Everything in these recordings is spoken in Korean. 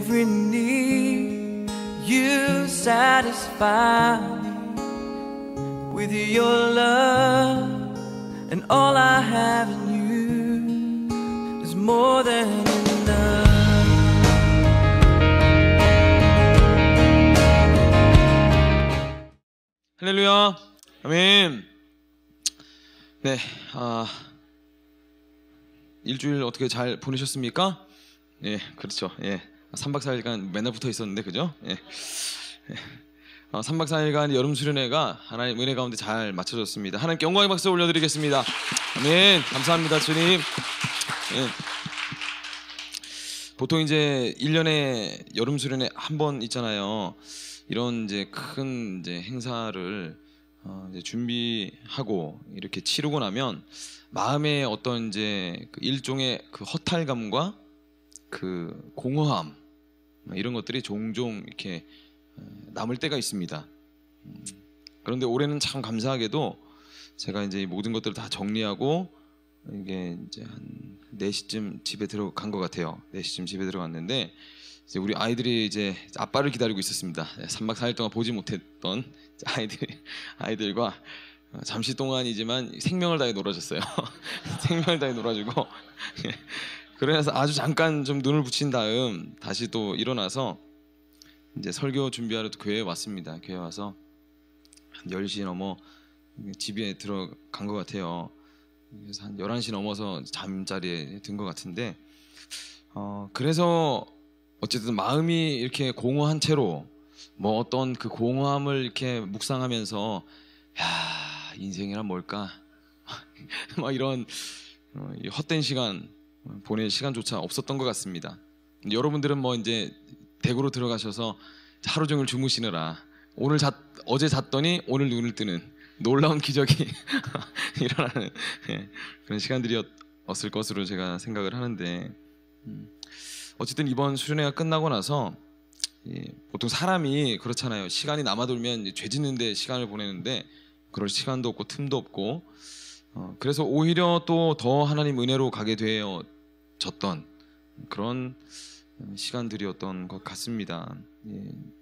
every need. You satisfy me with your love, and all I have in you is more than enough. 할렐루야, 아멘. 네, 일주일 어떻게 잘 보내셨습니까? 예, 그렇죠. 예, 3박 4일간 맨날 붙어 있었는데, 그죠? 예, 3박 4일간 여름 수련회가 하나님 은혜 가운데 잘 맞춰졌습니다. 하나님께 영광의 박수 올려드리겠습니다. 아멘. 감사합니다, 주님. 예. 보통 이제 1년에 여름 수련회 한 번 있잖아요. 이런 이제 큰 이제 행사를 이제 준비하고 이렇게 치르고 나면 마음에 어떤 이제 그 일종의 그 허탈감과 그 공허함 이런 것들이 종종 이렇게 남을 때가 있습니다. 그런데 올해는 참 감사하게도 제가 이제 모든 것들을 다 정리하고 이게 이제 한 4시쯤 집에 들어간 것 같아요. 4시쯤 집에 들어갔는데 이제 우리 아이들이 이제 아빠를 기다리고 있었습니다. 3박 4일 동안 보지 못했던 아이들과 잠시 동안이지만 생명을 다해 놀아줬어요. 생명을 다해 놀아주고 그래서 아주 잠깐 좀 눈을 붙인 다음 다시 또 일어나서 이제 설교 준비하러 교회에 왔습니다. 교회에 와서 한 10시 넘어 집에 들어간 것 같아요. 그래서 한 11시 넘어서 잠자리에 든 것 같은데 그래서 어쨌든 마음이 이렇게 공허한 채로 뭐 어떤 그 공허함을 이렇게 묵상하면서 야, 인생이란 뭘까? 막 이런 헛된 시간 보낼 시간조차 없었던 것 같습니다. 여러분들은 뭐 이제 댁으로 들어가셔서 하루 종일 주무시느라 어제 잤더니 오늘 눈을 뜨는 놀라운 기적이 일어나는 그런 시간들이었을 것으로 제가 생각을 하는데 어쨌든 이번 수련회가 끝나고 나서 보통 사람이 그렇잖아요. 시간이 남아돌면 죄 짓는데 시간을 보내는데 그럴 시간도 없고 틈도 없고 그래서 오히려 또 더 하나님 은혜로 가게 되어졌던 그런 시간들이었던 것 같습니다.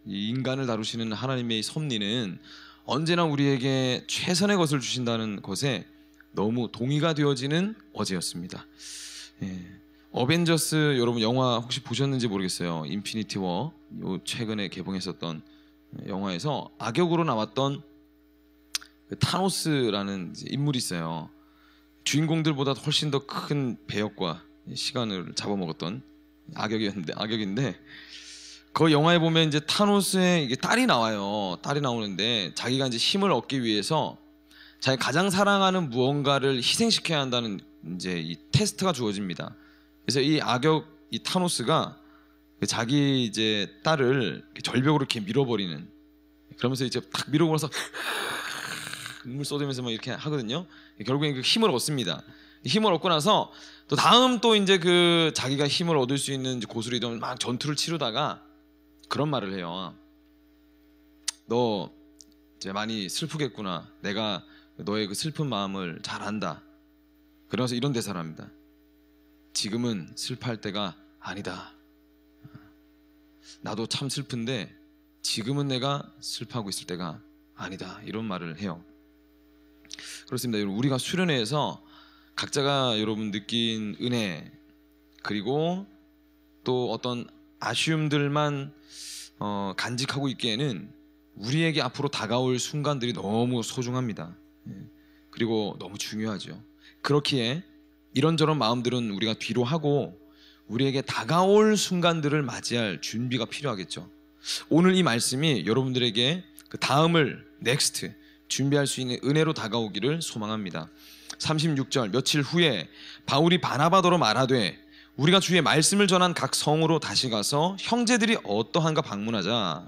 이 인간을 다루시는 하나님의 섭리는 언제나 우리에게 최선의 것을 주신다는 것에 너무 동의가 되어지는 어제였습니다. 어벤져스 여러분 영화 혹시 보셨는지 모르겠어요. 인피니티 워 최근에 개봉했었던 영화에서 악역으로 나왔던 타노스라는 인물이 있어요. 주인공들보다 훨씬 더 큰 배역과 시간을 잡아먹었던 악역인데 그 영화에 보면 이제 타노스의 이게 딸이 나와요. 딸이 나오는데 자기가 이제 힘을 얻기 위해서 자기 가장 사랑하는 무언가를 희생시켜야 한다는 이제 이 테스트가 주어집니다. 그래서 이 악역 이 타노스가 자기 이제 딸을 절벽으로 이렇게 밀어버리는 그러면서 이제 탁 밀어버려서 눈물 쏟으면서 막 이렇게 하거든요. 결국엔 그 힘을 얻습니다. 힘을 얻고 나서 또 다음 또 이제 그 자기가 힘을 얻을 수 있는 곳으로 이동을 막 전투를 치르다가 그런 말을 해요. 너 이제 많이 슬프겠구나. 내가 너의 그 슬픈 마음을 잘 안다. 그러면서 이런 대사를 합니다. 지금은 슬퍼할 때가 아니다. 나도 참 슬픈데 지금은 내가 슬퍼하고 있을 때가 아니다. 이런 말을 해요. 그렇습니다. 여러분, 우리가 수련회에서 각자가 여러분 느낀 은혜 그리고 또 어떤 아쉬움들만 간직하고 있기에는 우리에게 앞으로 다가올 순간들이 너무 소중합니다. 그리고 너무 중요하죠. 그렇기에 이런저런 마음들은 우리가 뒤로 하고 우리에게 다가올 순간들을 맞이할 준비가 필요하겠죠. 오늘 이 말씀이 여러분들에게 그 다음을 넥스트 준비할 수 있는 은혜로 다가오기를 소망합니다. 36절 며칠 후에 바울이 바나바더로 말하되 우리가 주의 말씀을 전한 각 성으로 다시 가서 형제들이 어떠한가 방문하자.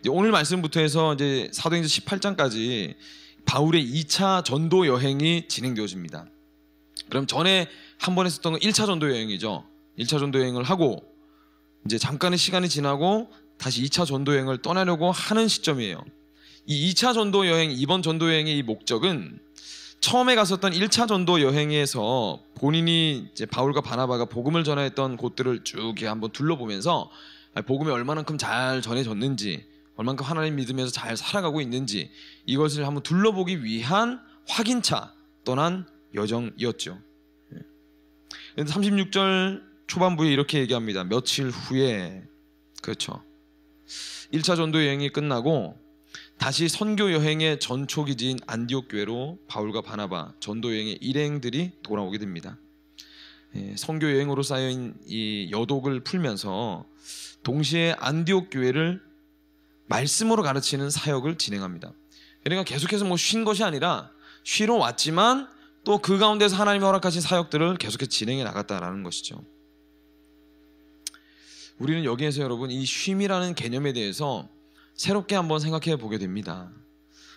이제 오늘 말씀부터 해서 이제 사도행전 18장까지 바울의 2차 전도 여행이 진행되어집니다. 그럼 전에 한 번 했었던 건 1차 전도 여행이죠. 1차 전도 여행을 하고 이제 잠깐의 시간이 지나고 다시 2차 전도 여행을 떠나려고 하는 시점이에요. 이 2차 전도 여행, 이번 전도 여행의 이 목적은 처음에 갔었던 1차 전도 여행에서 본인이 이제 바울과 바나바가 복음을 전했던 곳들을 쭉 이렇게 한번 둘러보면서 복음이 얼마만큼 잘 전해졌는지, 얼마만큼 하나님 믿으면서 잘 살아가고 있는지 이것을 한번 둘러보기 위한 확인차 떠난 여정이었죠. 36절 초반부에 이렇게 얘기합니다. 며칠 후에, 그렇죠, 1차 전도 여행이 끝나고 다시 선교 여행의 전초기지인 안디옥 교회로 바울과 바나바 전도 여행의 일행들이 돌아오게 됩니다. 선교 여행으로 쌓인 이 여독을 풀면서 동시에 안디옥 교회를 말씀으로 가르치는 사역을 진행합니다. 그러니까 계속해서 뭐 쉰 것이 아니라 쉬러 왔지만 또 그 가운데서 하나님이 허락하신 사역들을 계속해서 진행해 나갔다라는 것이죠. 우리는 여기에서 여러분 이 쉼이라는 개념에 대해서 새롭게 한번 생각해 보게 됩니다.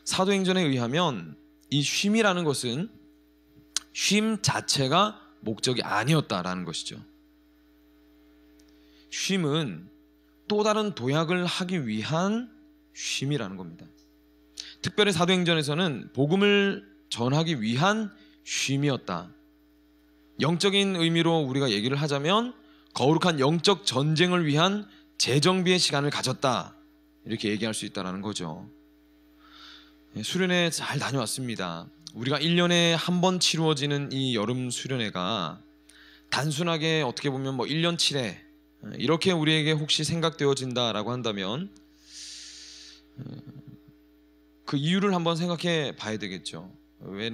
사도행전에 의하면 이 쉼이라는 것은 쉼 자체가 목적이 아니었다라는 것이죠. 쉼은 또 다른 도약을 하기 위한 쉼이라는 겁니다. 특별히 사도행전에서는 복음을 전하기 위한 쉼이었다. 영적인 의미로 우리가 얘기를 하자면 거룩한 영적 전쟁을 위한 재정비의 시간을 가졌다, 이렇게 얘기할 수 있다는 거죠. 수련회 잘 다녀왔습니다. 우리가 1년에 한 번 치루어지는 이 여름 수련회가 단순하게 어떻게 보면 뭐 1년 7회 이렇게 우리에게 혹시 생각되어진다라고 한다면 그 이유를 한번 생각해 봐야 되겠죠. 왜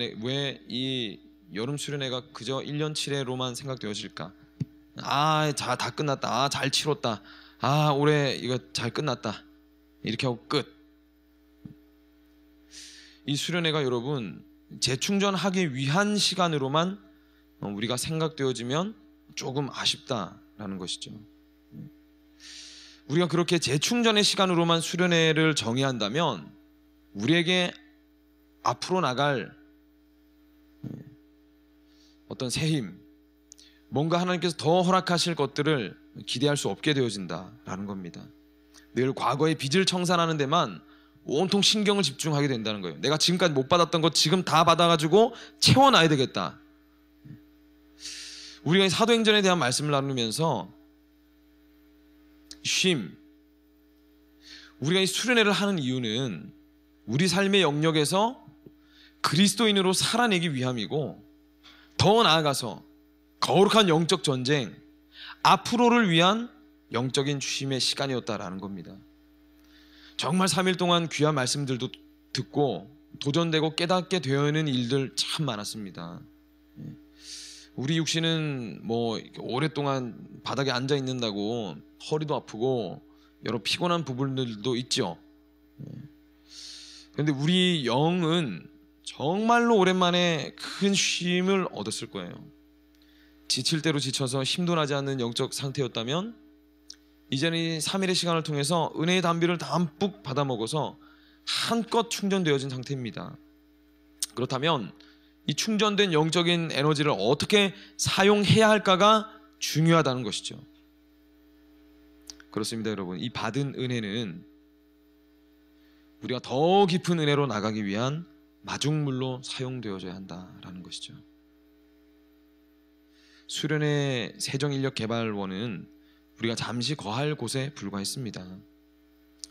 이 여름 수련회가 그저 1년 7회로만 생각되어질까? 다 끝났다. 잘 치렀다. 올해 이거 잘 끝났다. 이렇게 하고 끝. 이 수련회가 여러분 재충전하기 위한 시간으로만 우리가 생각되어지면 조금 아쉽다라는 것이죠. 우리가 그렇게 재충전의 시간으로만 수련회를 정의한다면 우리에게 앞으로 나갈 어떤 새 힘, 뭔가 하나님께서 더 허락하실 것들을 기대할 수 없게 되어진다라는 겁니다. 늘 과거의 빚을 청산하는 데만 온통 신경을 집중하게 된다는 거예요. 내가 지금까지 못 받았던 것 지금 다 받아가지고 채워놔야 되겠다. 우리가 이 사도행전에 대한 말씀을 나누면서 쉼, 우리가 이 수련회를 하는 이유는 우리 삶의 영역에서 그리스도인으로 살아내기 위함이고, 더 나아가서 거룩한 영적 전쟁, 앞으로를 위한 영적인 쉼의 시간이었다라는 겁니다. 정말 3일 동안 귀한 말씀들도 듣고 도전되고 깨닫게 되어있는 일들 참 많았습니다. 우리 육신은 뭐 오랫동안 바닥에 앉아 있는다고 허리도 아프고 여러 피곤한 부분들도 있죠. 그런데 우리 영은 정말로 오랜만에 큰 쉼을 얻었을 거예요. 지칠 대로 지쳐서 힘도 나지 않는 영적 상태였다면 이제는 이 3일의 시간을 통해서 은혜의 담비를 담뿍 받아먹어서 한껏 충전되어진 상태입니다. 그렇다면 이 충전된 영적인 에너지를 어떻게 사용해야 할까가 중요하다는 것이죠. 그렇습니다, 여러분. 이 받은 은혜는 우리가 더 깊은 은혜로 나가기 위한 마중물로 사용되어져야 한다라는 것이죠. 수련회 세정인력개발원은 우리가 잠시 거할 곳에 불과했습니다.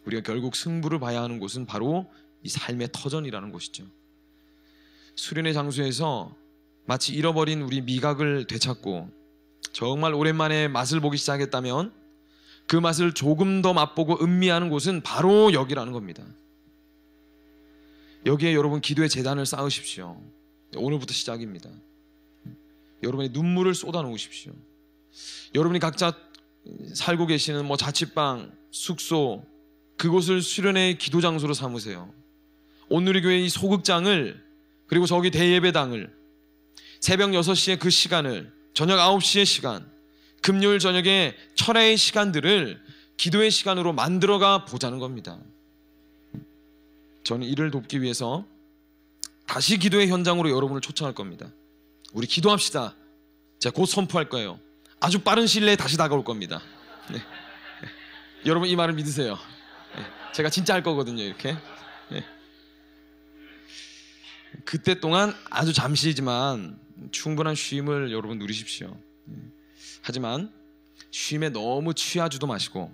우리가 결국 승부를 봐야 하는 곳은 바로 이 삶의 터전이라는 곳이죠. 수련회 장소에서 마치 잃어버린 우리 미각을 되찾고 정말 오랜만에 맛을 보기 시작했다면 그 맛을 조금 더 맛보고 음미하는 곳은 바로 여기라는 겁니다. 여기에 여러분 기도의 재단을 쌓으십시오. 오늘부터 시작입니다. 여러분의 눈물을 쏟아 놓으십시오. 여러분이 각자 살고 계시는 뭐 자취방, 숙소, 그곳을 수련회의 기도 장소로 삼으세요. 온누리교회의 이 소극장을, 그리고 저기 대예배당을, 새벽 6시에 그 시간을, 저녁 9시의 시간, 금요일 저녁에 철야의 시간들을 기도의 시간으로 만들어가 보자는 겁니다. 저는 이를 돕기 위해서 다시 기도의 현장으로 여러분을 초청할 겁니다. 우리 기도합시다. 제가 곧 선포할 거예요. 아주 빠른 시일 내에 다시 다가올 겁니다. 네. 여러분 이 말을 믿으세요. 네. 제가 진짜 할 거거든요. 이렇게. 네. 그때 동안 아주 잠시지만 충분한 쉼을 여러분 누리십시오. 하지만 쉼에 너무 취하지도 마시고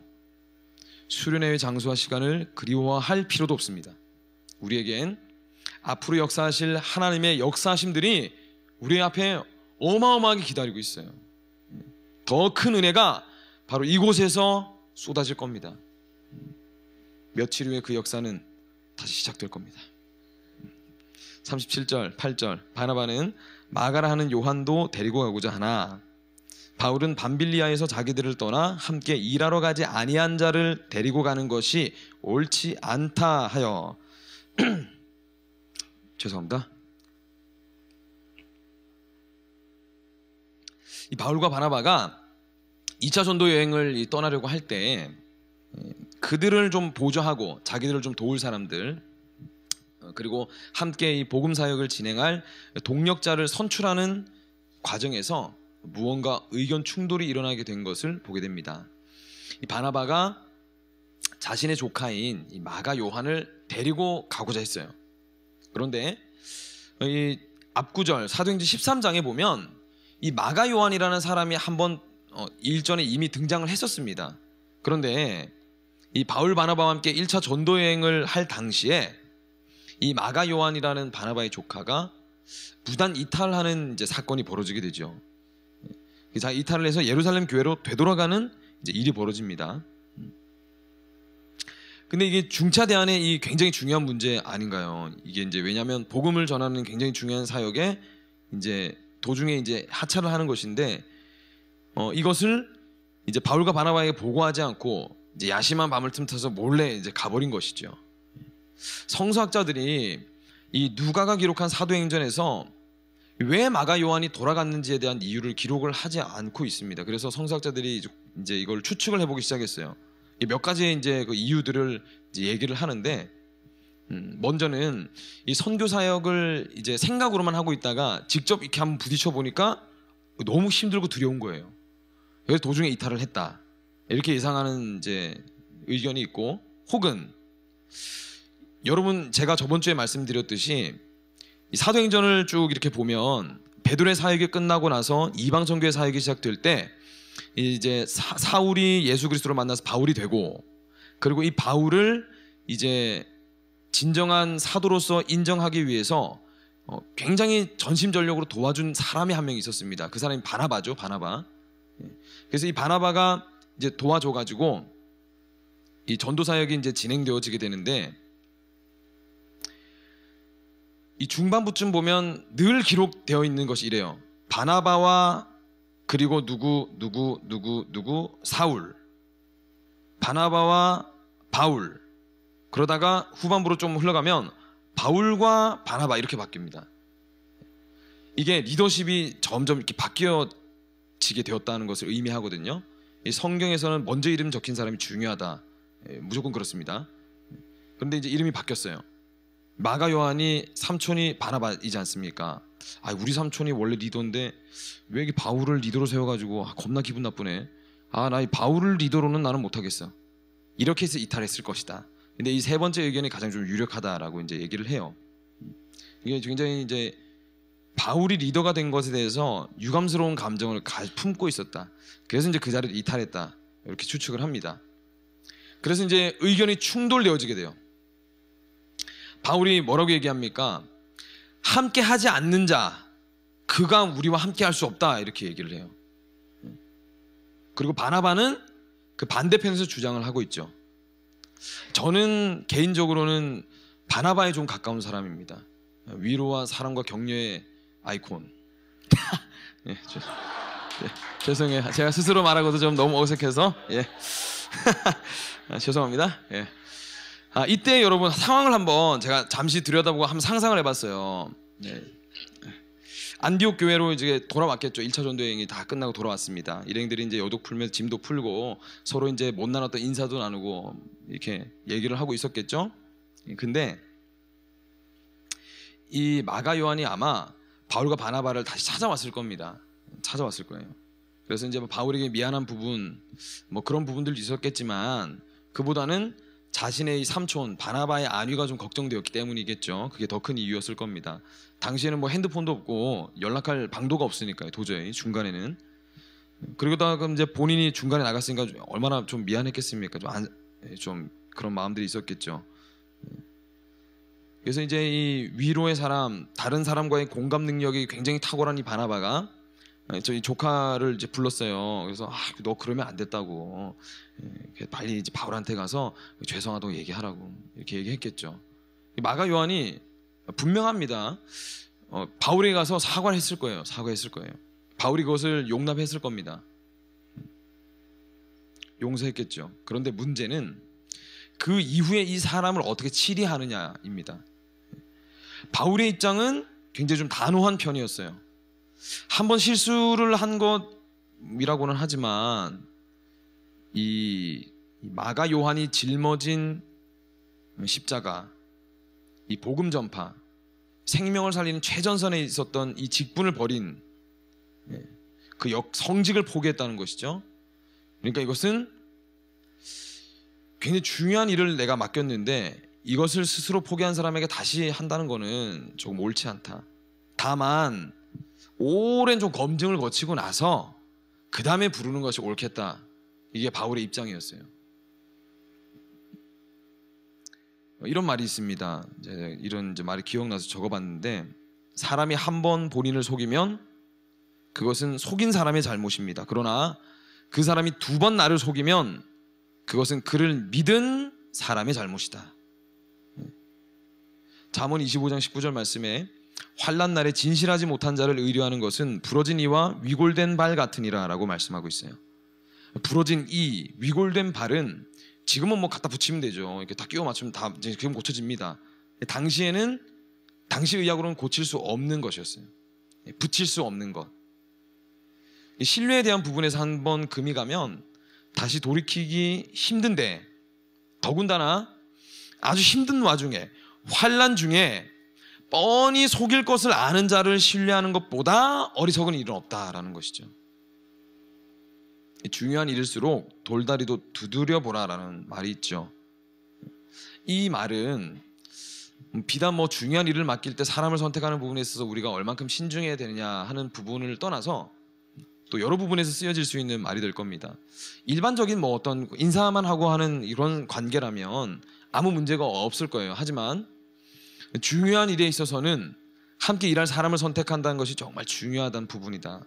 수련회의 장소와 시간을 그리워할 필요도 없습니다. 우리에겐 앞으로 역사하실 하나님의 역사하심들이 우리 앞에 어마어마하게 기다리고 있어요. 더 큰 은혜가 바로 이곳에서 쏟아질 겁니다. 며칠 후에 그 역사는 다시 시작될 겁니다. 37절 8절 바나바는 마가라 하는 요한도 데리고 가고자 하나 바울은 밤빌리아에서 자기들을 떠나 함께 일하러 가지 아니한 자를 데리고 가는 것이 옳지 않다 하여 죄송합니다. 이 바울과 바나바가 2차 전도 여행을 떠나려고 할 때 그들을 좀 보조하고 자기들을 좀 도울 사람들 그리고 함께 이 복음 사역을 진행할 동력자를 선출하는 과정에서 무언가 의견 충돌이 일어나게 된 것을 보게 됩니다. 이 바나바가 자신의 조카인 이 마가 요한을 데리고 가고자 했어요. 그런데 이 앞구절 사도행전 13장에 보면 이 마가 요한이라는 사람이 한번 일전에 이미 등장을 했었습니다. 그런데 이 바울 바나바와 함께 1차 전도 여행을 할 당시에 이 마가 요한이라는 바나바의 조카가 무단 이탈하는 이제 사건이 벌어지게 되죠. 자, 이탈을 해서 예루살렘 교회로 되돌아가는 이제 일이 벌어집니다. 근데 이게 중차 대안의 이 굉장히 중요한 문제 아닌가요? 이게 이제 왜냐하면 복음을 전하는 굉장히 중요한 사역에 이제 도중에 이제 하차를 하는 것인데 이것을 이제 바울과 바나바에게 보고하지 않고 이제 야심한 밤을 틈타서 몰래 이제 가버린 것이죠. 성서학자들이 이 누가가 기록한 사도행전에서 왜 마가 요한이 돌아갔는지에 대한 이유를 기록을 하지 않고 있습니다. 그래서 성서학자들이 이제 이걸 추측을 해보기 시작했어요. 몇 가지의 이제 그 이유들을 이제 얘기를 하는데, 먼저는 이 선교 사역을 이제 생각으로만 하고 있다가 직접 이렇게 한번 부딪혀 보니까 너무 힘들고 두려운 거예요. 그래서 도중에 이탈을 했다. 이렇게 예상하는 이제 의견이 있고, 혹은 여러분 제가 저번 주에 말씀드렸듯이 이 사도행전을 쭉 이렇게 보면 베드로의 사역이 끝나고 나서 이방 선교의 사역이 시작될 때 이제 사울이 예수 그리스도를 만나서 바울이 되고, 그리고 이 바울을 이제 진정한 사도로서 인정하기 위해서 굉장히 전심전력으로 도와준 사람이 한 명 있었습니다. 그 사람이 바나바죠. 바나바. 그래서 이 바나바가 이제 도와줘가지고 이 전도 사역이 이제 진행되어지게 되는데, 이 중반부쯤 보면 늘 기록되어 있는 것이 이래요. 바나바와 그리고 누구 사울, 바나바와 바울, 그러다가 후반부로 좀 흘러가면 바울과 바나바 이렇게 바뀝니다. 이게 리더십이 점점 이렇게 바뀌어지게 되었다는 것을 의미하거든요. 이 성경에서는 먼저 이름 적힌 사람이 중요하다. 무조건 그렇습니다. 그런데 이제 이름이 바뀌었어요. 마가 요한이 삼촌이 바나바이지 않습니까? 아, 우리 삼촌이 원래 리더인데 왜 이게 바울을 리더로 세워가지고 겁나 기분 나쁘네. 아, 나 이 바울을 리더로는 나는 못하겠어. 이렇게 해서 이탈했을 것이다. 근데 이 세 번째 의견이 가장 좀 유력하다라고 이제 얘기를 해요. 이게 굉장히 이제 바울이 리더가 된 것에 대해서 유감스러운 감정을 품고 있었다. 그래서 이제 그 자리를 이탈했다. 이렇게 추측을 합니다. 그래서 이제 의견이 충돌되어지게 돼요. 바울이 뭐라고 얘기합니까? 함께 하지 않는 자, 그가 우리와 함께 할 수 없다. 이렇게 얘기를 해요. 그리고 바나바는 그 반대편에서 주장을 하고 있죠. 저는 개인적으로는 바나바에 좀 가까운 사람입니다. 위로와 사랑과 격려의 아이콘. 예, 죄송해요. 제가 스스로 말하고도 좀 너무 어색해서. 예. 죄송합니다. 예. 이때 여러분 상황을 한번 제가 잠시 들여다보고 한번 상상을 해봤어요. 네. 안디옥 교회로 이제 돌아왔겠죠. 1차 전도 여행이 다 끝나고 돌아왔습니다. 일행들이 이제 여독 풀면서 짐도 풀고 서로 이제 못 나눴던 인사도 나누고 이렇게 얘기를 하고 있었겠죠. 근데 이 마가 요한이 아마 바울과 바나바를 다시 찾아왔을 겁니다. 찾아왔을 거예요. 그래서 이제 바울에게 미안한 부분, 뭐 그런 부분들도 있었겠지만 그보다는 자신의 이 삼촌 바나바의 안위가 좀 걱정되었기 때문이겠죠. 그게 더 큰 이유였을 겁니다. 당시에는 뭐 핸드폰도 없고 연락할 방도가 없으니까요. 도저히 중간에는. 그러다가 이제 본인이 중간에 나갔으니까 얼마나 좀 미안했겠습니까? 좀 그런 마음들이 있었겠죠. 그래서 이제 이 위로의 사람, 다른 사람과의 공감 능력이 굉장히 탁월한 이 바나바가 저희 조카를 이제 불렀어요. 그래서 너 그러면 안 됐다고, 빨리 이제 바울한테 가서 죄송하다고 얘기하라고 이렇게 얘기했겠죠. 마가 요한이 분명합니다. 바울에 가서 사과를 했을 거예요. 사과했을 거예요. 바울이 그것을 용납했을 겁니다. 용서했겠죠. 그런데 문제는 그 이후에 이 사람을 어떻게 치리하느냐입니다. 바울의 입장은 굉장히 좀 단호한 편이었어요. 한번 실수를 한 것이라고는 하지만 이 마가 요한이 жил머진 십자가, 이 복음 전파, 생명을 살리는 최전선에 있었던 이 직분을 버린 그 성직을 포기했다는 것이죠. 그러니까 이것은 굉장히 중요한 일을 내가 맡겼는데 이것을 스스로 포기한 사람에게 다시 한다는 것은 조금 옳지 않다. 다만 오랜 좀 검증을 거치고 나서 그 다음에 부르는 것이 옳겠다. 이게 바울의 입장이었어요. 이런 말이 있습니다. 이런 말이 기억나서 적어봤는데, 사람이 한 번 본인을 속이면 그것은 속인 사람의 잘못입니다. 그러나 그 사람이 2번 나를 속이면 그것은 그를 믿은 사람의 잘못이다. 잠언 25장 19절 말씀에 환난 날에 진실하지 못한 자를 의뢰하는 것은 부러진 이와 위골된 발 같으니라 라고 말씀하고 있어요. 부러진 이, 위골된 발은 지금은 뭐 갖다 붙이면 되죠. 이렇게 다 끼워 맞추면 다 지금 고쳐집니다. 당시에는, 당시 의학으로는 고칠 수 없는 것이었어요. 붙일 수 없는 것. 신뢰에 대한 부분에서 한번 금이 가면 다시 돌이키기 힘든데, 더군다나 아주 힘든 와중에, 환난 중에 뻔히 속일 것을 아는 자를 신뢰하는 것보다 어리석은 일은 없다라는 것이죠. 중요한 일일수록 돌다리도 두드려보라라는 말이 있죠. 이 말은 비단 뭐 중요한 일을 맡길 때 사람을 선택하는 부분에 있어서 우리가 얼만큼 신중해야 되느냐 하는 부분을 떠나서 또 여러 부분에서 쓰여질 수 있는 말이 될 겁니다. 일반적인 뭐 어떤 인사만 하고 하는 이런 관계라면 아무 문제가 없을 거예요. 하지만 중요한 일에 있어서는 함께 일할 사람을 선택한다는 것이 정말 중요하다는 부분이다.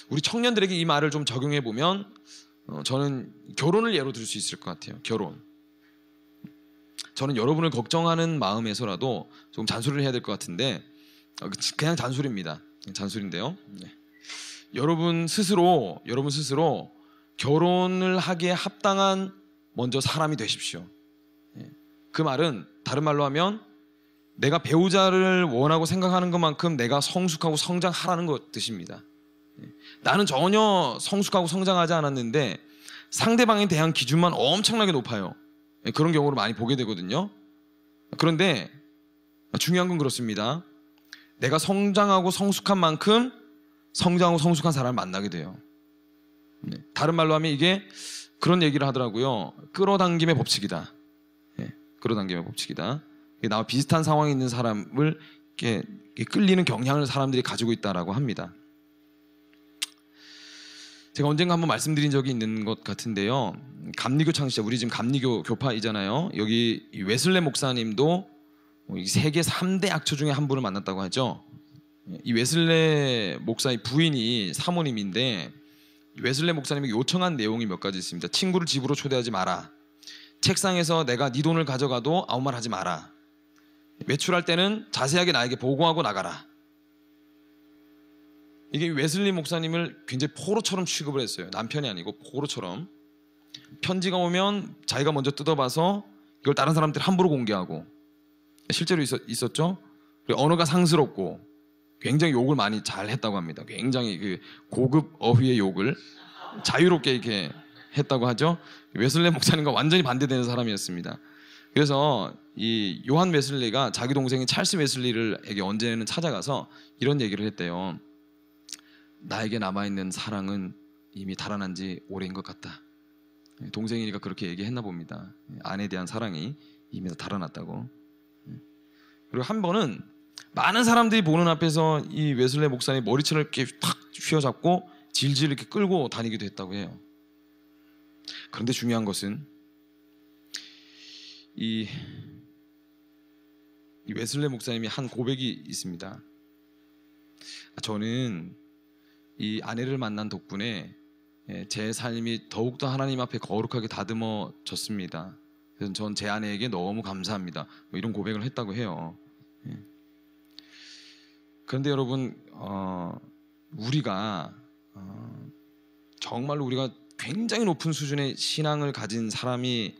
우리 청년들에게 이 말을 좀 적용해 보면 저는 결혼을 예로 들 수 있을 것 같아요. 결혼. 저는 여러분을 걱정하는 마음에서라도 조금 잔소리를 해야 될 것 같은데, 그냥 잔소리입니다. 잔소리인데요. 여러분 스스로 결혼을 하기에 합당한 먼저 사람이 되십시오. 그 말은 다른 말로 하면 내가 배우자를 원하고 생각하는 것만큼 내가 성숙하고 성장하라는 것 뜻입니다. 나는 전혀 성숙하고 성장하지 않았는데 상대방에 대한 기준만 엄청나게 높아요. 그런 경우를 많이 보게 되거든요. 그런데 중요한 건 그렇습니다. 내가 성장하고 성숙한 만큼 성장하고 성숙한 사람을 만나게 돼요. 다른 말로 하면 이게 그런 얘기를 하더라고요. 끌어당김의 법칙이다. 끌어당김의 법칙이다. 나와 비슷한 상황에 있는 사람을 이렇게 끌리는 경향을 사람들이 가지고 있다라고 합니다. 제가 언젠가 한번 말씀드린 적이 있는 것 같은데요. 감리교 창시자, 우리 지금 감리교 교파이잖아요. 여기 웨슬레 목사님도 세계 3대 악처 중에 한 분을 만났다고 하죠. 이 웨슬레 목사의 부인이 사모님인데, 웨슬레 목사님이 요청한 내용이 몇 가지 있습니다. 친구를 집으로 초대하지 마라. 책상에서 내가 네 돈을 가져가도 아무 말 하지 마라. 외출할 때는 자세하게 나에게 보고하고 나가라. 이게 웨슬리 목사님을 굉장히 포로처럼 취급을 했어요. 남편이 아니고 포로처럼. 편지가 오면 자기가 먼저 뜯어봐서 이걸 다른 사람들 함부로 공개하고, 실제로 있었죠. 그리고 언어가 상스럽고 굉장히 욕을 많이 잘 했다고 합니다. 굉장히 그 고급 어휘의 욕을 자유롭게 이렇게 했다고 하죠. 웨슬레 목사님과 완전히 반대되는 사람이었습니다. 그래서 이 요한 웨슬리가 자기 동생인 찰스 웨슬리를에게 언제는 찾아가서 이런 얘기를 했대요. 나에게 남아있는 사랑은 이미 달아난 지 오래인 것 같다. 동생이니까 그렇게 얘기했나 봅니다. 아내에 대한 사랑이 이미 다 달아났다고. 그리고 한 번은 많은 사람들이 보는 앞에서 이 웨슬레 목사님 머리채를 이렇게 탁 휘어잡고 질질 이렇게 끌고 다니기도 했다고 해요. 그런데 중요한 것은 이 웨슬레 목사님이 한 고백이 있습니다. 저는 이 아내를 만난 덕분에 제 삶이 더욱더 하나님 앞에 거룩하게 다듬어졌습니다. 그래서 전 제 아내에게 너무 감사합니다. 뭐 이런 고백을 했다고 해요. 그런데 여러분, 우리가 정말로 우리가 굉장히 높은 수준의 신앙을 가진 사람이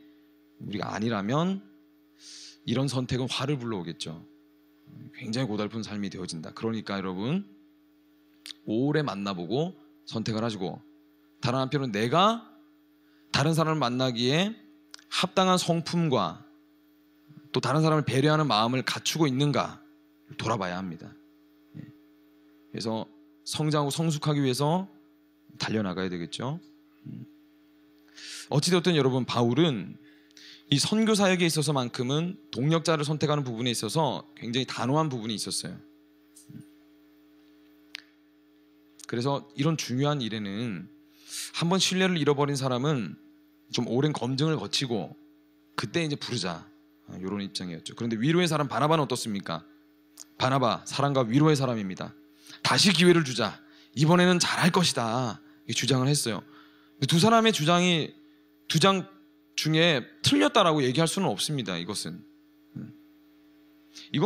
우리가 아니라면 이런 선택은 화를 불러오겠죠. 굉장히 고달픈 삶이 되어진다. 그러니까 여러분, 오래 만나보고 선택을 하시고, 다른 한편은 내가 다른 사람을 만나기에 합당한 성품과 또 다른 사람을 배려하는 마음을 갖추고 있는가 돌아봐야 합니다. 그래서 성장하고 성숙하기 위해서 달려나가야 되겠죠. 어찌되었든 여러분, 바울은 이 선교 사역에 있어서만큼은 동력자를 선택하는 부분에 있어서 굉장히 단호한 부분이 있었어요. 그래서 이런 중요한 일에는 한번 신뢰를 잃어버린 사람은 좀 오랜 검증을 거치고 그때 이제 부르자, 이런 입장이었죠. 그런데 위로의 사람 바나바는 어떻습니까? 바나바, 사랑과 위로의 사람입니다. 다시 기회를 주자, 이번에는 잘할 것이다, 이 주장을 했어요. 두 사람의 주장이 두 장 중에 틀렸다라고 얘기할 수는 없습니다. 이건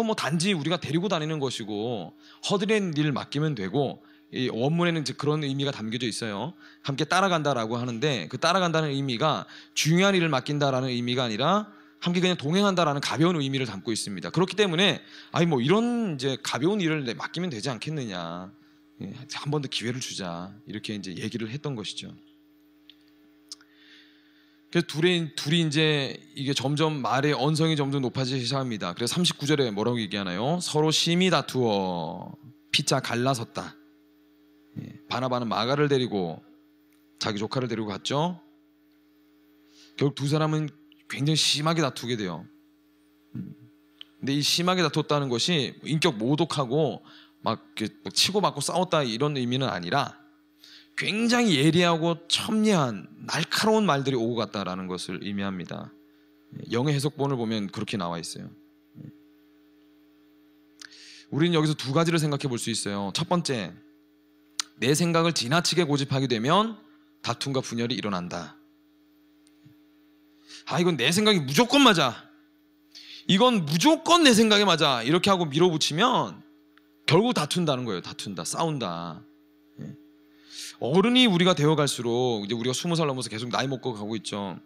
뭐 단지 우리가 데리고 다니는 것이고 허드렛 일 맡기면 되고, 이 원문에는 이제 그런 의미가 담겨져 있어요. 함께 따라간다라고 하는데, 그 따라간다는 의미가 중요한 일을 맡긴다라는 의미가 아니라 함께 그냥 동행한다라는 가벼운 의미를 담고 있습니다. 그렇기 때문에 뭐 이런 이제 가벼운 일을 맡기면 되지 않겠느냐, 한 번 더 기회를 주자, 이렇게 이제 얘기를 했던 것이죠. 그래서 둘이 이제 이게 점점 말의 언성이 점점 높아지기 시작합니다. 그래서 39절에 뭐라고 얘기하나요? 서로 심히 다투어 피차 갈라섰다. 바나바는 마가를 데리고 자기 조카를 데리고 갔죠. 결국 두 사람은 굉장히 심하게 다투게 돼요. 근데 이 심하게 다퉜다는 것이 인격 모독하고 막 치고받고 싸웠다 이런 의미는 아니라 굉장히 예리하고 첨예한 날카로운 말들이 오고 갔다라는 것을 의미합니다. 영의 해석본을 보면 그렇게 나와 있어요. 우리는 여기서 두 가지를 생각해 볼 수 있어요. 첫 번째, 내 생각을 지나치게 고집하게 되면 다툼과 분열이 일어난다. 이건 내 생각이 무조건 맞아, 이건 무조건 내 생각에 맞아, 이렇게 하고 밀어붙이면 결국 다툰다는 거예요. 다툰다, 싸운다. 어른이 우리가 되어갈수록, 이제 우리가 20살 넘어서 계속 나이 먹고 가고 있죠.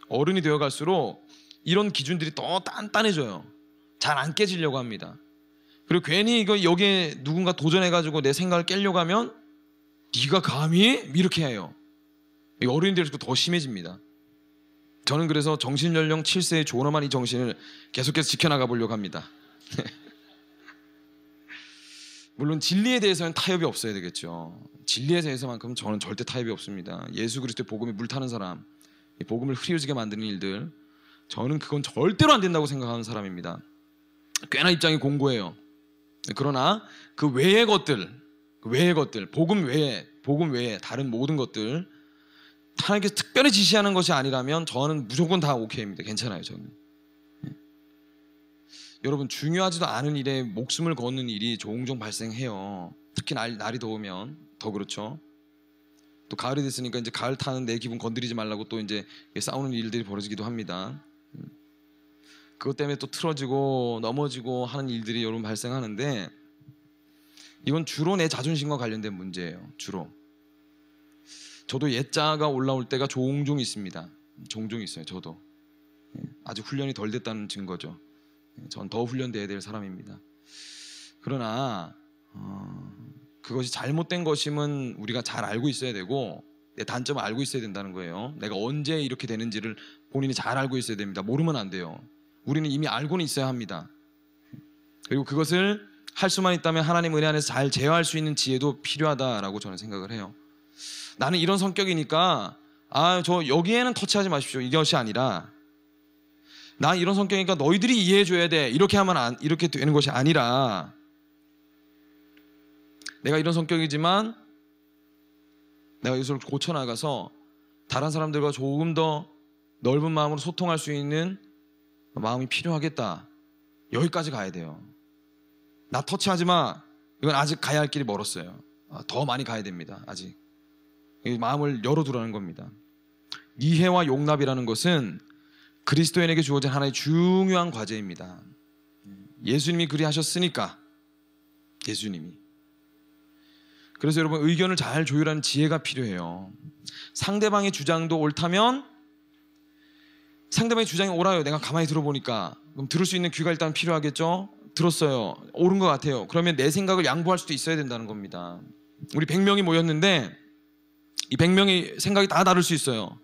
어른이 되어갈수록 이런 기준들이 더 단단해져요. 잘 안 깨지려고 합니다. 그리고 괜히 이거 여기에 누군가 도전해가지고 내 생각을 깨려고 하면 네가 감히? 이렇게 해요. 어른이 될수록 더 심해집니다. 저는 그래서 정신연령 7세의 존엄한 이 정신을 계속해서 지켜나가 보려고 합니다. 물론 진리에 대해서는 타협이 없어야 되겠죠. 진리에 대해서만큼은 저는 절대 타협이 없습니다. 예수 그리스도의 복음에 물타는 사람, 복음을 흐려지게 만드는 일들, 저는 그건 절대로 안 된다고 생각하는 사람입니다. 꽤나 입장이 공고해요. 그러나 그 외의 것들, 복음 외에 다른 모든 것들, 하나님께서 특별히 지시하는 것이 아니라면 저는 무조건 다 오케이입니다. 괜찮아요, 저는. 여러분, 중요하지도 않은 일에 목숨을 거는 일이 종종 발생해요. 특히 날이 더우면 더 그렇죠. 또 가을이 됐으니까 이제 가을 타는 내 기분 건드리지 말라고 또 이제 싸우는 일들이 벌어지기도 합니다. 그것 때문에 또 틀어지고 넘어지고 하는 일들이 여러분 발생하는데, 이건 주로 내 자존심과 관련된 문제예요. 주로. 저도 옛자가 올라올 때가 종종 있습니다. 종종 있어요. 저도 아직 훈련이 덜 됐다는 증거죠. 전 더 훈련돼야 될 사람입니다. 그러나 그것이 잘못된 것임은 우리가 잘 알고 있어야 되고, 내 단점을 알고 있어야 된다는 거예요. 내가 언제 이렇게 되는지를 본인이 잘 알고 있어야 됩니다. 모르면 안 돼요. 우리는 이미 알고는 있어야 합니다. 그리고 그것을 할 수만 있다면 하나님 은혜 안에서 잘 제어할 수 있는 지혜도 필요하다라고 저는 생각을 해요. 나는 이런 성격이니까 저 여기에는 터치하지 마십시오. 이것이 아니라 나 이런 성격이니까 너희들이 이해해줘야 돼. 이렇게 하면 이렇게 되는 것이 아니라 내가 이런 성격이지만 내가 이것을 고쳐나가서 다른 사람들과 조금 더 넓은 마음으로 소통할 수 있는 마음이 필요하겠다. 여기까지 가야 돼요. 나 터치하지 마. 이건 아직 가야 할 길이 멀었어요. 더 많이 가야 됩니다. 아직. 마음을 열어두라는 겁니다. 이해와 용납이라는 것은 그리스도인에게 주어진 하나의 중요한 과제입니다. 예수님이 그리 하셨으니까. 예수님이. 그래서 여러분, 의견을 잘 조율하는 지혜가 필요해요. 상대방의 주장도 옳다면 상대방의 주장이 옳아요. 내가 가만히 들어보니까. 그럼 들을 수 있는 귀가 일단 필요하겠죠? 들었어요. 옳은 것 같아요. 그러면 내 생각을 양보할 수도 있어야 된다는 겁니다. 우리 100명이 모였는데 이 100명이 생각이 다 다를 수 있어요.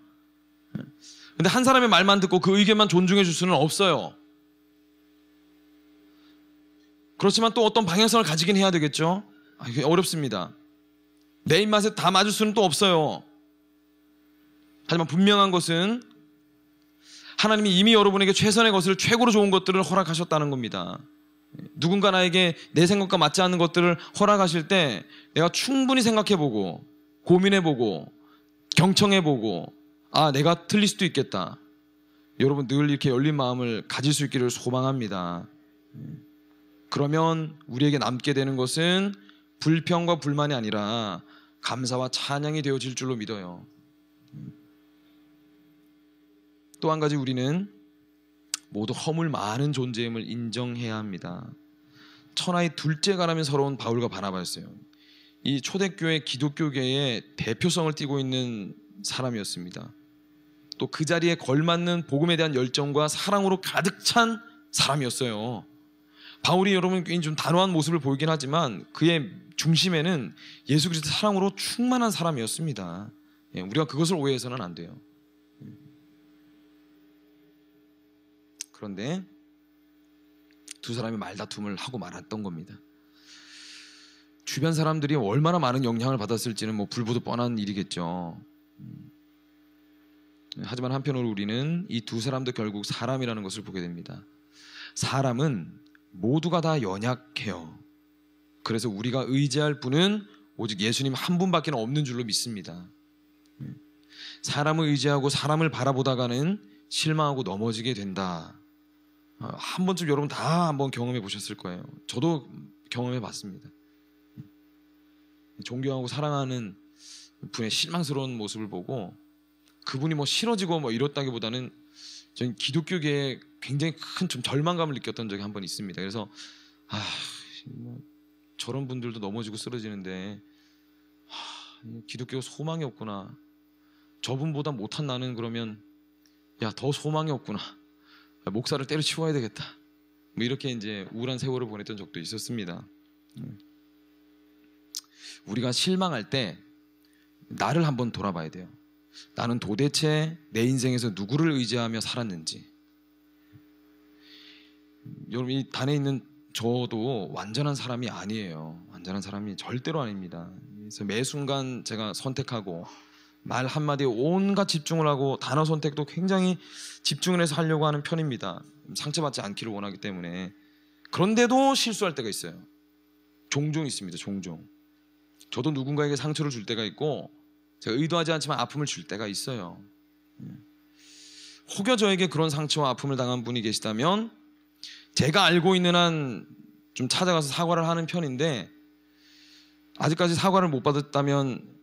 근데 한 사람의 말만 듣고 그 의견만 존중해 줄 수는 없어요. 그렇지만 또 어떤 방향성을 가지긴 해야 되겠죠? 이게 어렵습니다. 내 입맛에 다 맞을 수는 또 없어요. 하지만 분명한 것은 하나님이 이미 여러분에게 최선의 것을, 최고로 좋은 것들을 허락하셨다는 겁니다. 누군가 나에게 내 생각과 맞지 않는 것들을 허락하실 때 내가 충분히 생각해보고 고민해보고 경청해보고 내가 틀릴 수도 있겠다. 여러분 늘 이렇게 열린 마음을 가질 수 있기를 소망합니다. 그러면 우리에게 남게 되는 것은 불평과 불만이 아니라 감사와 찬양이 되어질 줄로 믿어요. 또 한 가지, 우리는 모두 허물 많은 존재임을 인정해야 합니다. 천하의 둘째가라면 서러운 바울과 바나바였어요. 이 초대교회 기독교계의 대표성을 띠고 있는 사람이었습니다. 또 그 자리에 걸맞는 복음에 대한 열정과 사랑으로 가득 찬 사람이었어요. 바울이 여러분 좀 단호한 모습을 보이긴 하지만 그의 중심에는 예수 그리스도 사랑으로 충만한 사람이었습니다. 우리가 그것을 오해해서는 안 돼요. 그런데 두 사람이 말다툼을 하고 말았던 겁니다. 주변 사람들이 얼마나 많은 영향을 받았을지는 불보듯 뻔한 일이겠죠. 하지만 한편으로 우리는 이 두 사람도 결국 사람이라는 것을 보게 됩니다. 사람은 모두가 다 연약해요. 그래서 우리가 의지할 분은 오직 예수님 한 분밖에 없는 줄로 믿습니다. 사람을 의지하고 사람을 바라보다가는 실망하고 넘어지게 된다. 한 번쯤 여러분 다 한번 경험해 보셨을 거예요. 저도 경험해 봤습니다. 존경하고 사랑하는 분의 실망스러운 모습을 보고 그분이 싫어지고 이렇다기보다는 저는 기독교계에 굉장히 큰 좀 절망감을 느꼈던 적이 한 번 있습니다. 그래서 저런 분들도 넘어지고 쓰러지는데 기독교가 소망이 없구나. 저분보다 못한 나는 그러면 더 소망이 없구나. 목사를 때려치워야 되겠다. 이렇게 이제 우울한 세월을 보냈던 적도 있었습니다. 우리가 실망할 때 나를 한번 돌아봐야 돼요. 나는 도대체 내 인생에서 누구를 의지하며 살았는지. 여러분, 이 단에 있는 저도 완전한 사람이 아니에요. 완전한 사람이 절대로 아닙니다. 그래서 매 순간 제가 선택하고 말 한마디에 온갖 집중을 하고 단어 선택도 굉장히 집중을 해서 하려고 하는 편입니다. 상처받지 않기를 원하기 때문에. 그런데도 실수할 때가 있어요. 종종 있습니다. 종종. 저도 누군가에게 상처를 줄 때가 있고 제가 의도하지 않지만 아픔을 줄 때가 있어요. 혹여 저에게 그런 상처와 아픔을 당한 분이 계시다면 제가 알고 있는 한 좀 찾아가서 사과를 하는 편인데 아직까지 사과를 못 받았다면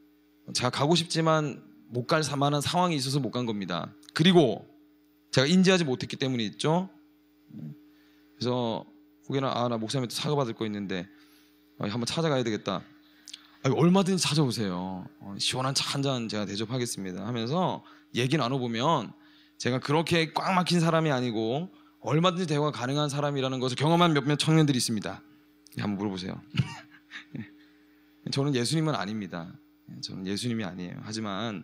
제가 가고 싶지만 못 갈 만한 상황이 있어서 못 간 겁니다. 그리고 제가 인지하지 못했기 때문이겠죠. 그래서 혹여나 나 목사님한테 사과받을 거 있는데 한번 찾아가야 되겠다. 얼마든지 찾아오세요. 시원한 차 한 잔 제가 대접하겠습니다 하면서 얘기 나눠보면 제가 그렇게 꽉 막힌 사람이 아니고 얼마든지 대화가 가능한 사람이라는 것을 경험한 몇몇 청년들이 있습니다. 한번 물어보세요. 저는 예수님은 아닙니다. 저는 예수님이 아니에요. 하지만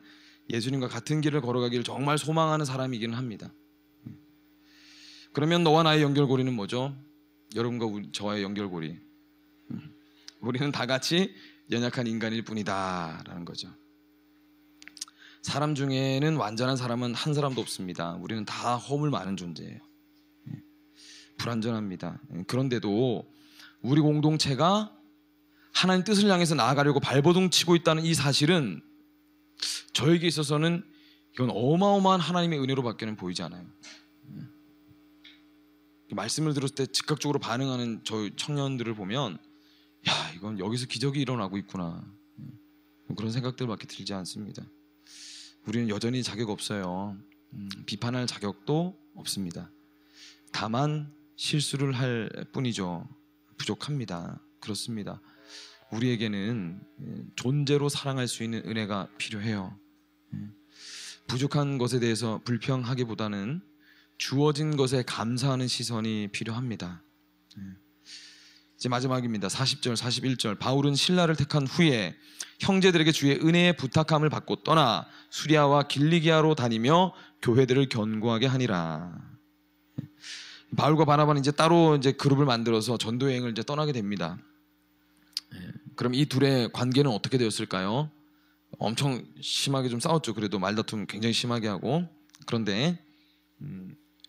예수님과 같은 길을 걸어가기를 정말 소망하는 사람이기는 합니다. 그러면 너와 나의 연결고리는 뭐죠? 여러분과 저와의 연결고리. 우리는 다 같이 연약한 인간일 뿐이다 라는 거죠. 사람 중에는 완전한 사람은 한 사람도 없습니다. 우리는 다 허물 많은 존재예요. 불완전합니다. 그런데도 우리 공동체가 하나님 뜻을 향해서 나아가려고 발버둥 치고 있다는 이 사실은 저에게 있어서는 이건 어마어마한 하나님의 은혜로 밖에는 보이지 않아요. 말씀을 들었을 때 즉각적으로 반응하는 저 청년들을 보면 야, 이건 여기서 기적이 일어나고 있구나, 그런 생각들밖에 들지 않습니다. 우리는 여전히 자격 없어요. 비판할 자격도 없습니다. 다만 실수를 할 뿐이죠. 부족합니다. 그렇습니다. 우리에게는 존재로 사랑할 수 있는 은혜가 필요해요. 부족한 것에 대해서 불평하기보다는 주어진 것에 감사하는 시선이 필요합니다. 이제 마지막입니다. 40절, 41절. 바울은 신라를 택한 후에 형제들에게 주의 은혜의 부탁함을 받고 떠나 수리아와 길리기아로 다니며 교회들을 견고하게 하니라. 바울과 바나바는 이제 따로 이제 그룹을 만들어서 전도 여행을 이제 떠나게 됩니다. 그럼 이 둘의 관계는 어떻게 되었을까요? 엄청 심하게 좀 싸웠죠. 그래도 말다툼 굉장히 심하게 하고. 그런데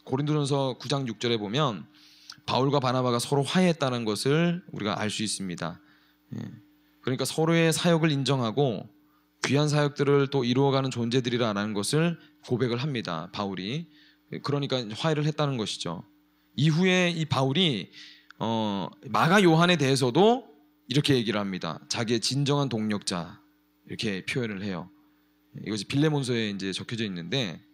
고린도전서 9장 6절에 보면 바울과 바나바가 서로 화해했다는 것을 우리가 알 수 있습니다. 그러니까 서로의 사역을 인정하고 귀한 사역들을 또 이루어가는 존재들이라는 것을 고백을 합니다. 바울이. 그러니까 화해를 했다는 것이죠. 이후에 이 바울이 마가 요한에 대해서도 이렇게 얘기를 합니다. 자기의 진정한 동력자, 이렇게 표현을 해요. 이것이 빌레몬서에 이제 적혀져 있는데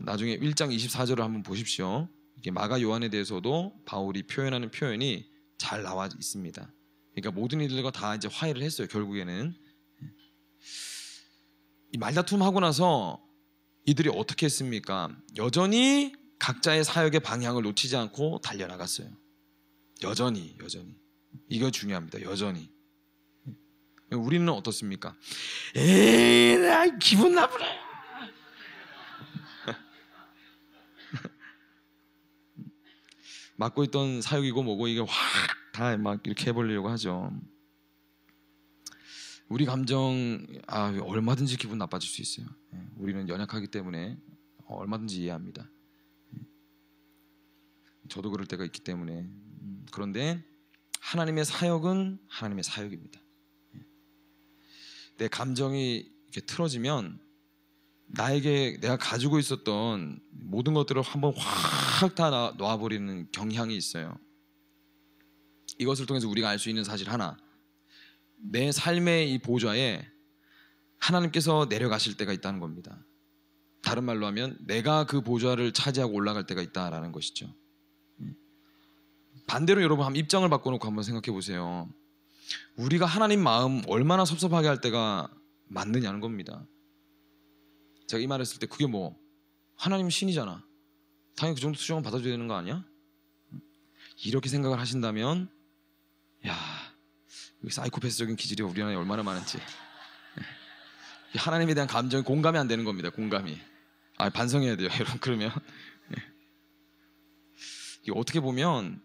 나중에 1장 24절을 한번 보십시오. 이게 마가 요한에 대해서도 바울이 표현하는 표현이 잘 나와 있습니다. 그러니까 모든 이들과 다 이제 화해를 했어요. 결국에는 이 말다툼 하고 나서 이들이 어떻게 했습니까? 여전히 각자의 사역의 방향을 놓치지 않고 달려나갔어요. 여전히 이거 중요합니다. 여전히. 우리는 어떻습니까? 에이, 나 기분 나쁘네. 맡고 있던 사역이고 뭐고 이게 확 다 막 이렇게 해보려고 하죠. 우리 감정 얼마든지 기분 나빠질 수 있어요. 우리는 연약하기 때문에 얼마든지 이해합니다. 저도 그럴 때가 있기 때문에. 그런데 하나님의 사역은 하나님의 사역입니다. 내 감정이 이렇게 틀어지면 나에게 내가 가지고 있었던 모든 것들을 한번 확 다 놔버리는 경향이 있어요. 이것을 통해서 우리가 알 수 있는 사실 하나, 내 삶의 이 보좌에 하나님께서 내려가실 때가 있다는 겁니다. 다른 말로 하면 내가 그 보좌를 차지하고 올라갈 때가 있다라는 것이죠. 반대로 여러분 한번 입장을 바꿔놓고 한번 생각해 보세요. 우리가 하나님 마음 얼마나 섭섭하게 할 때가 맞느냐는 겁니다. 제가 이 말 했을 때 그게 뭐 하나님 신이잖아, 당연히 그 정도 수정은 받아줘야 되는 거 아니야? 이렇게 생각을 하신다면 야, 사이코패스적인 기질이 우리나라에 얼마나 많은지. 하나님에 대한 감정이 공감이 안 되는 겁니다. 공감이. 반성해야 돼요 여러분. 그러면 어떻게 보면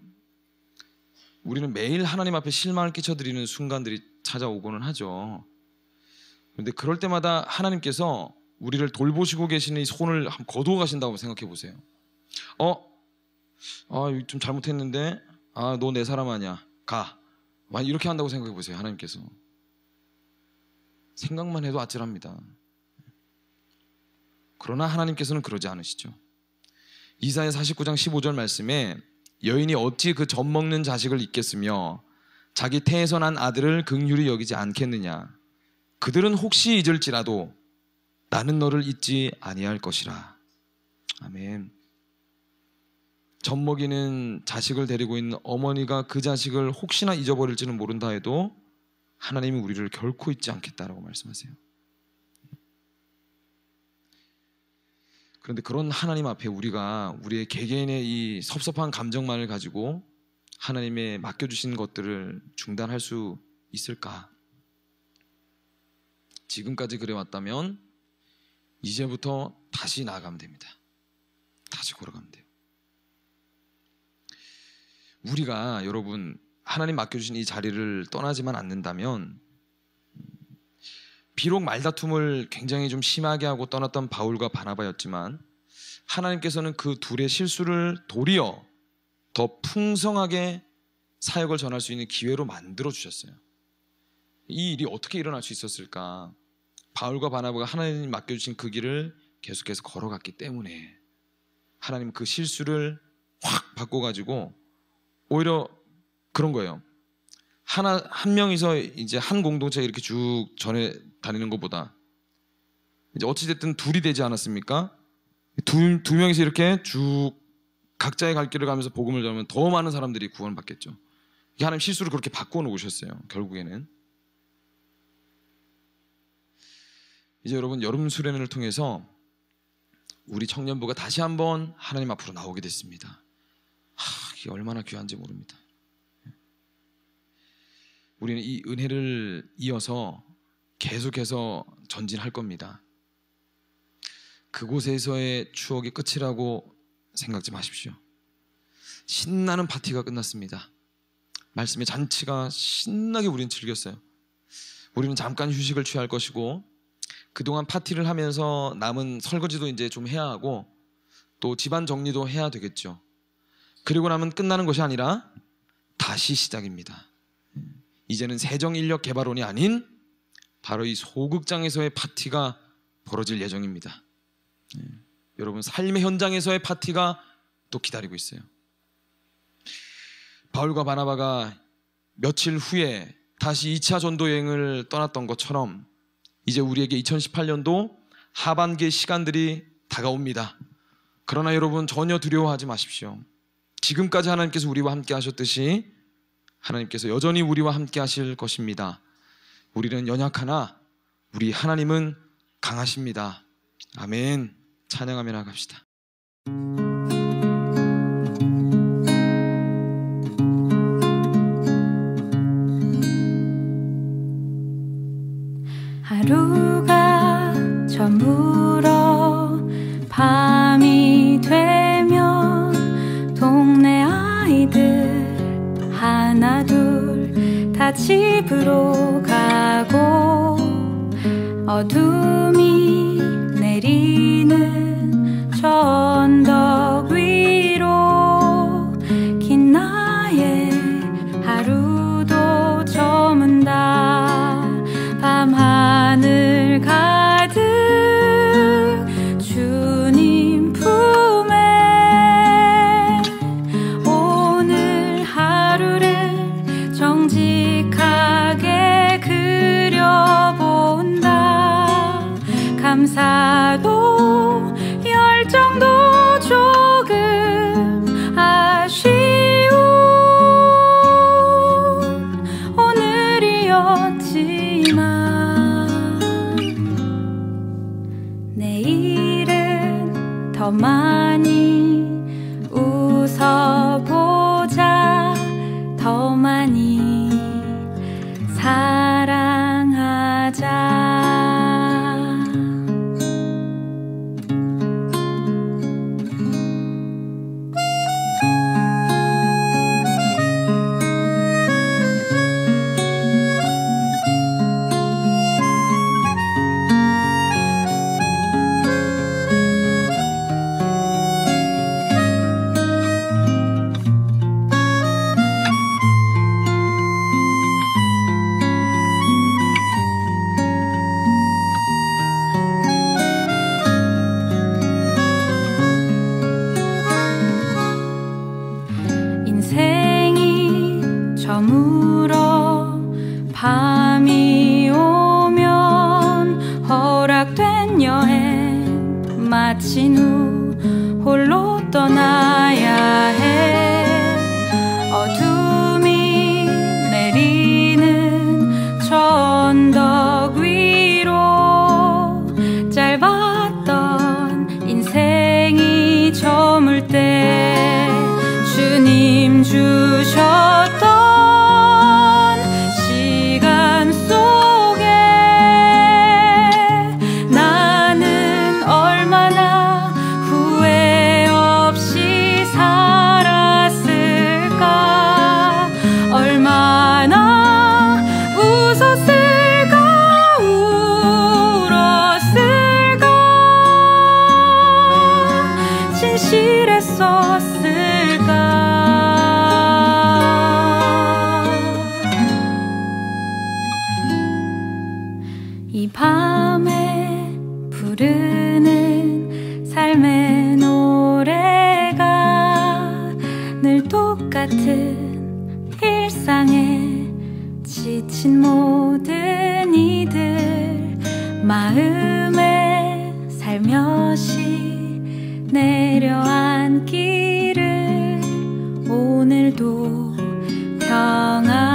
우리는 매일 하나님 앞에 실망을 끼쳐드리는 순간들이 찾아오고는 하죠. 그런데 그럴 때마다 하나님께서 우리를 돌보시고 계시는 이 손을 한번 거두어 가신다고 생각해 보세요. 좀 잘못했는데 너 내 사람 아니야, 가. 이렇게 한다고 생각해 보세요. 하나님께서 생각만 해도 아찔합니다. 그러나 하나님께서는 그러지 않으시죠. 이사야 49장 15절 말씀에 여인이 어찌 그 젖먹는 자식을 잊겠으며 자기 태에서 난 아들을 긍휼히 여기지 않겠느냐. 그들은 혹시 잊을지라도 나는 너를 잊지 아니할 것이라. 아멘. 젖먹이는 자식을 데리고 있는 어머니가 그 자식을 혹시나 잊어버릴지는 모른다 해도 하나님이 우리를 결코 잊지 않겠다라고 말씀하세요. 그런데 그런 하나님 앞에 우리가 우리의 개개인의 이 섭섭한 감정만을 가지고 하나님의 맡겨주신 것들을 중단할 수 있을까? 지금까지 그래왔다면 이제부터 다시 나아가면 됩니다. 다시 걸어가면 돼요. 우리가 여러분 하나님 맡겨주신 이 자리를 떠나지만 않는다면 비록 말다툼을 굉장히 좀 심하게 하고 떠났던 바울과 바나바였지만 하나님께서는 그 둘의 실수를 도리어 더 풍성하게 사역을 전할 수 있는 기회로 만들어 주셨어요. 이 일이 어떻게 일어날 수 있었을까? 바울과 바나바가 하나님이 맡겨주신 그 길을 계속해서 걸어갔기 때문에 하나님 그 실수를 확 바꿔가지고 오히려 그런 거예요. 한 명이서 이제 한 공동체가 이렇게 쭉 전해 다니는 것보다 이제 어찌됐든 둘이 되지 않았습니까? 두 명이서 이렇게 쭉 각자의 갈 길을 가면서 복음을 전하면 더 많은 사람들이 구원을 받겠죠. 하나님 실수를 그렇게 바꿔 놓으셨어요. 결국에는 이제 여러분 여름 수련회를 통해서 우리 청년부가 다시 한번 하나님 앞으로 나오게 됐습니다. 이게 얼마나 귀한지 모릅니다. 우리는 이 은혜를 이어서 계속해서 전진할 겁니다. 그곳에서의 추억이 끝이라고 생각지 마십시오. 신나는 파티가 끝났습니다. 말씀의 잔치가 신나게 우리는 즐겼어요. 우리는 잠깐 휴식을 취할 것이고 그동안 파티를 하면서 남은 설거지도 이제 좀 해야 하고 또 집안 정리도 해야 되겠죠. 그리고 나면 끝나는 것이 아니라 다시 시작입니다. 이제는 세정인력개발원이 아닌 바로 이 소극장에서의 파티가 벌어질 예정입니다. 여러분 삶의 현장에서의 파티가 또 기다리고 있어요. 바울과 바나바가 며칠 후에 다시 2차 전도 여행을 떠났던 것처럼 이제 우리에게 2018년도 하반기의 시간들이 다가옵니다. 그러나 여러분 전혀 두려워하지 마십시오. 지금까지 하나님께서 우리와 함께 하셨듯이 하나님께서 여전히 우리와 함께 하실 것입니다. 우리는 연약하나 우리 하나님은 강하십니다. 아멘. 찬양하며 나갑시다. 하루가 저물어 밤이 되면 동네 아이들 하나 둘 다 집으로 가고 어둠이 내리는 저 언덕 위로 긴 나의 하루도 저문다. 밤하늘 가득 주님 품에 오늘 하루를 정직하게 그려본다. 감사도 열정도 조금 아쉬운 오늘이었지만 내일은 더 많이 웃어보자. 더 많이 사랑하자. 인생이 저물어 밤이 오면 허락된 여행 마친 후 홀로 떠나야 해. 어둠이 내리는 저 언덕 위로 짧았던 인생이 저물 때 주님 주셨던 시간 속에 나는 얼마나 후회 없이 살았을까. 얼마나 웃었을까. 진실했었을까? 이 밤에 부르는 삶의 노래가 늘 똑같은 일상에 지친 모든 이들 마음에 살며시 내려앉기를 오늘도 평안